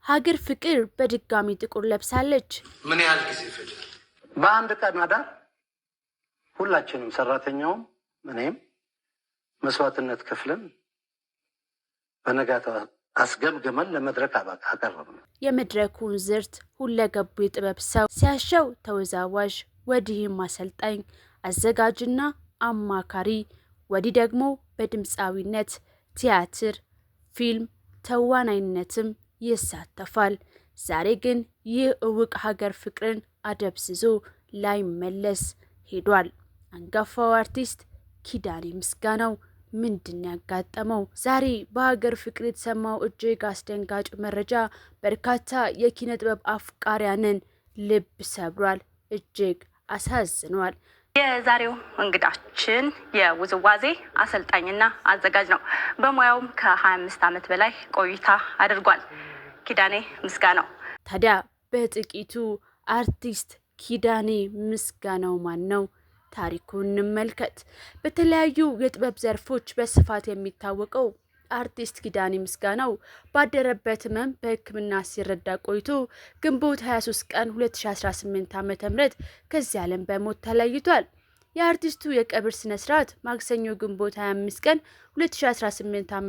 ሀገር ፍቅር በድጋሚ ጥቁር ለብሳለች። ምን ያህል ጊዜ ፈጀ? በአንድ ቀን አዳር ሁላችንም ሰራተኛውም እኔም መስዋዕትነት ከፍለን በነጋታው አስገምግመን ለመድረክ አቀረብን። የመድረኩን ዝርት ሁለገቡ የጥበብ ሰው ሲያሻው ተወዛዋዥ፣ ወዲህም አሰልጣኝ፣ አዘጋጅና አማካሪ፣ ወዲህ ደግሞ በድምፃዊነት ቲያትር፣ ፊልም ተዋናይነትም ይሳተፋል። ዛሬ ግን ይህ እውቅ ሀገር ፍቅርን አደብዝዞ ላይመለስ ሄዷል። አንጋፋው አርቲስት ኪዳኔ ምስጋናው ምንድን ያጋጠመው? ዛሬ በሀገር ፍቅር የተሰማው እጅግ አስደንጋጭ መረጃ በርካታ የኪነ ጥበብ አፍቃሪያንን ልብ ሰብሯል፣ እጅግ አሳዝኗል። የዛሬው እንግዳችን የውዝዋዜ አሰልጣኝና አዘጋጅ ነው። በሙያውም ከ25 ዓመት በላይ ቆይታ አድርጓል። ኪዳኔ ምስጋናው። ታዲያ በጥቂቱ አርቲስት ኪዳኔ ምስጋናው ማን ነው? ታሪኩን እንመልከት። በተለያዩ የጥበብ ዘርፎች በስፋት የሚታወቀው አርቲስት ኪዳኔ ምስጋናው ባደረበት ህመም በሕክምና ሲረዳ ቆይቶ ግንቦት 23 ቀን 2018 ዓ.ም ከዚህ ዓለም በሞት ተለይቷል። የአርቲስቱ የቀብር ስነ ስርዓት ማክሰኞ ግንቦት 25 ቀን 2018 ዓ.ም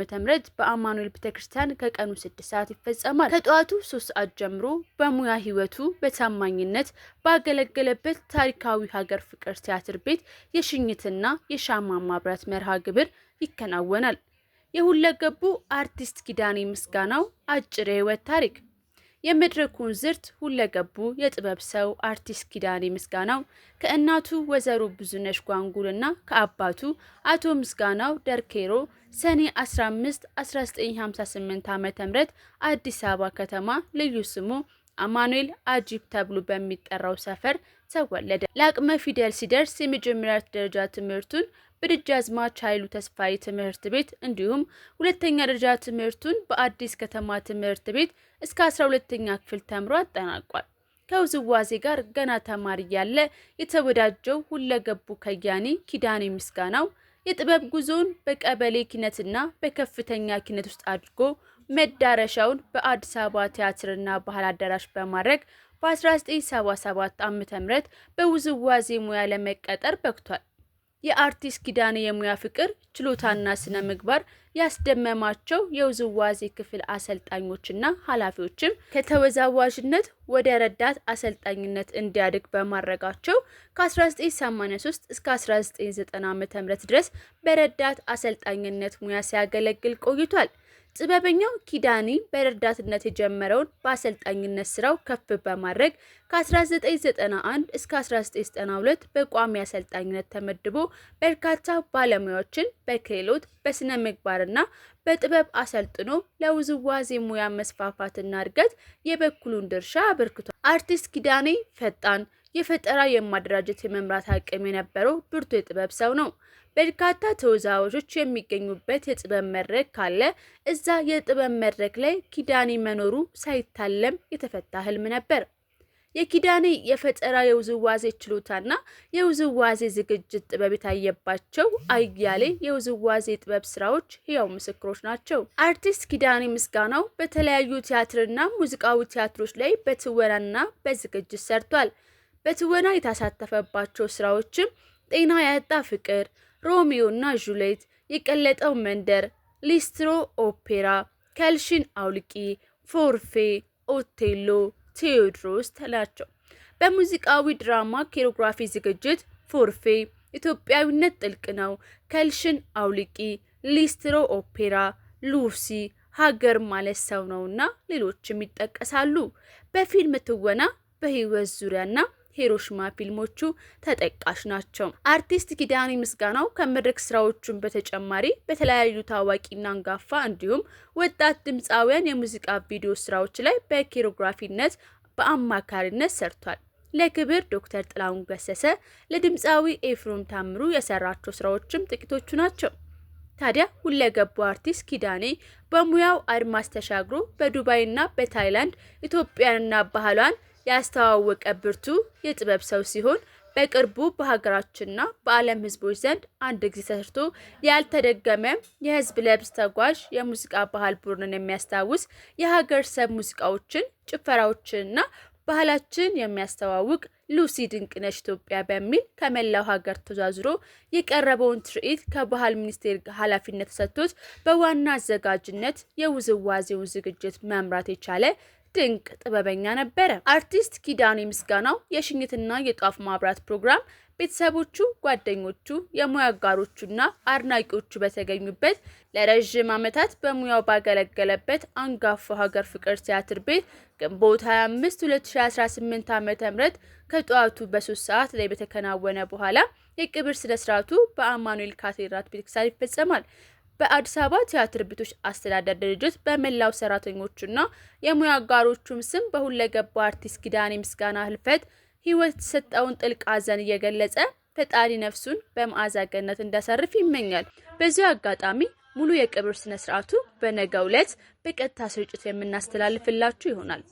በአማኑኤል ቤተክርስቲያን ከቀኑ 6 ሰዓት ይፈጸማል። ከጠዋቱ 3 ሰዓት ጀምሮ በሙያ ህይወቱ በታማኝነት ባገለገለበት ታሪካዊ ሀገር ፍቅር ቲያትር ቤት የሽኝትና የሻማ ማብራት መርሃ ግብር ይከናወናል። የሁለገቡ አርቲስት ኪዳኔ ምስጋናው አጭር የህይወት ታሪክ። የመድረኩን ዝርት ሁለገቡ የጥበብ ሰው አርቲስት ኪዳኔ ምስጋናው ከእናቱ ወይዘሮ ብዙነሽ ጓንጉልና ከአባቱ አቶ ምስጋናው ደርኬሮ ሰኔ 15 1958 ዓ.ም አዲስ አበባ ከተማ ልዩ ስሙ አማኑኤል አጂፕ ተብሎ በሚጠራው ሰፈር ተወለደ። ለአቅመ ፊደል ሲደርስ የመጀመሪያ ደረጃ ትምህርቱን በደጃዝማች ኃይሉ ተስፋዬ ትምህርት ቤት እንዲሁም ሁለተኛ ደረጃ ትምህርቱን በአዲስ ከተማ ትምህርት ቤት እስከ 12ኛ ክፍል ተምሮ አጠናቋል። ከውዝዋዜ ጋር ገና ተማሪ ያለ የተወዳጀው ሁለገቡ ከያኒ ኪዳኔ ምስጋናው የጥበብ ጉዞውን በቀበሌ ኪነትና በከፍተኛ ኪነት ውስጥ አድርጎ መዳረሻውን በአዲስ አበባ ቲያትርና ባህል አዳራሽ በማድረግ በ1977 ዓ.ም በውዝዋዜ ሙያ ለመቀጠር በቅቷል። የአርቲስት ኪዳኔ የሙያ ፍቅር ችሎታና ስነ ምግባር ያስደመማቸው የውዝዋዜ ክፍል አሰልጣኞችና ኃላፊዎችም ከተወዛዋዥነት ወደ ረዳት አሰልጣኝነት እንዲያድግ በማድረጋቸው ከ1983 እስከ 1990 ዓ.ም ድረስ በረዳት አሰልጣኝነት ሙያ ሲያገለግል ቆይቷል። ጥበበኛው ኪዳኔ በረዳትነት የጀመረውን በአሰልጣኝነት ስራው ከፍ በማድረግ ከ1991 እስከ 1992 በቋሚ አሰልጣኝነት ተመድቦ በርካታ ባለሙያዎችን በክህሎት በስነ ምግባርና በጥበብ አሰልጥኖ ለውዝዋዜ ሙያ መስፋፋትና እድገት የበኩሉን ድርሻ አበርክቷል። አርቲስት ኪዳኔ ፈጣን የፈጠራ የማደራጀት የመምራት አቅም የነበረው ብርቱ የጥበብ ሰው ነው። በርካታ ተወዛዋዦች የሚገኙበት የጥበብ መድረክ ካለ እዛ የጥበብ መድረክ ላይ ኪዳኔ መኖሩ ሳይታለም የተፈታ ህልም ነበር። የኪዳኔ የፈጠራ የውዝዋዜ ችሎታና የውዝዋዜ ዝግጅት ጥበብ የታየባቸው አያሌ የውዝዋዜ ጥበብ ስራዎች ህያው ምስክሮች ናቸው። አርቲስት ኪዳኔ ምስጋናው በተለያዩ ቲያትርና ሙዚቃዊ ቲያትሮች ላይ በትወናና በዝግጅት ሰርቷል። በትወና የተሳተፈባቸው ስራዎችም ጤና ያጣ ፍቅር፣ ሮሚዮ እና ጁሌት፣ የቀለጠው መንደር፣ ሊስትሮ ኦፔራ፣ ከልሽን አውልቂ፣ ፎርፌ፣ ኦቴሎ፣ ቴዎድሮስ ናቸው። በሙዚቃዊ ድራማ ኮሪዮግራፊ ዝግጅት ፎርፌ፣ ኢትዮጵያዊነት ጥልቅ ነው፣ ከልሽን አውልቂ፣ ሊስትሮ ኦፔራ፣ ሉሲ፣ ሀገር ማለት ሰው ነውና ሌሎችም ይጠቀሳሉ። በፊልም ትወና በህይወት ዙሪያና ሂሮሽማ ፊልሞቹ ተጠቃሽ ናቸው። አርቲስት ኪዳኔ ምስጋናው ከመድረክ ስራዎቹን በተጨማሪ በተለያዩ ታዋቂና አንጋፋ እንዲሁም ወጣት ድምፃውያን የሙዚቃ ቪዲዮ ስራዎች ላይ በኮሪዮግራፊነት በአማካሪነት ሰርቷል። ለክብር ዶክተር ጥላሁን ገሰሰ፣ ለድምፃዊ ኤፍሬም ታምሩ የሰራቸው ስራዎችም ጥቂቶቹ ናቸው። ታዲያ ሁለገቡ አርቲስት ኪዳኔ በሙያው አድማስ ተሻግሮ በዱባይና በታይላንድ ኢትዮጵያንና ባህሏን ያስተዋወቀ ብርቱ የጥበብ ሰው ሲሆን በቅርቡ በሀገራችንና በዓለም ህዝቦች ዘንድ አንድ ጊዜ ተሰርቶ ያልተደገመ የህዝብ ለህዝብ ተጓዥ የሙዚቃ ባህል ቡድንን የሚያስታውስ የሀገር ሰብ ሙዚቃዎችን፣ ጭፈራዎችንና ባህላችን የሚያስተዋውቅ ሉሲ ድንቅነሽ ኢትዮጵያ በሚል ከመላው ሀገር ተዛዝሮ የቀረበውን ትርኢት ከባህል ሚኒስቴር ኃላፊነት ተሰጥቶት በዋና አዘጋጅነት የውዝዋዜውን ዝግጅት መምራት የቻለ ድንቅ ጥበበኛ ነበረ። አርቲስት ኪዳኔ ምስጋናው የሽኝትና የጧፍ ማብራት ፕሮግራም ቤተሰቦቹ፣ ጓደኞቹ፣ የሙያ አጋሮቹና አድናቂዎቹ በተገኙበት ለረጅም ዓመታት በሙያው ባገለገለበት አንጋፋው ሀገር ፍቅር ቲያትር ቤት ግንቦት 25 2018 ዓ.ም ከጠዋቱ በ3 ሰዓት ላይ በተከናወነ በኋላ የቅብር ስነስርዓቱ በአማኑኤል ካቴድራል ቤተክርስቲያን ይፈጸማል። በአዲስ አበባ ቲያትር ቤቶች አስተዳደር ድርጅት በመላው ሰራተኞቹና የሙያ አጋሮቹም ስም በሁለገባ አርቲስት ኪዳኔ ምስጋና ህልፈት ህይወት የተሰጠውን ጥልቅ ሐዘን እየገለጸ ፈጣሪ ነፍሱን በመዓዛ ገነት እንዲያሳርፍ ይመኛል። በዚህ አጋጣሚ ሙሉ የቅብር ስነ ስርዓቱ በነገው ዕለት በቀጥታ ስርጭት የምናስተላልፍላችሁ ይሆናል።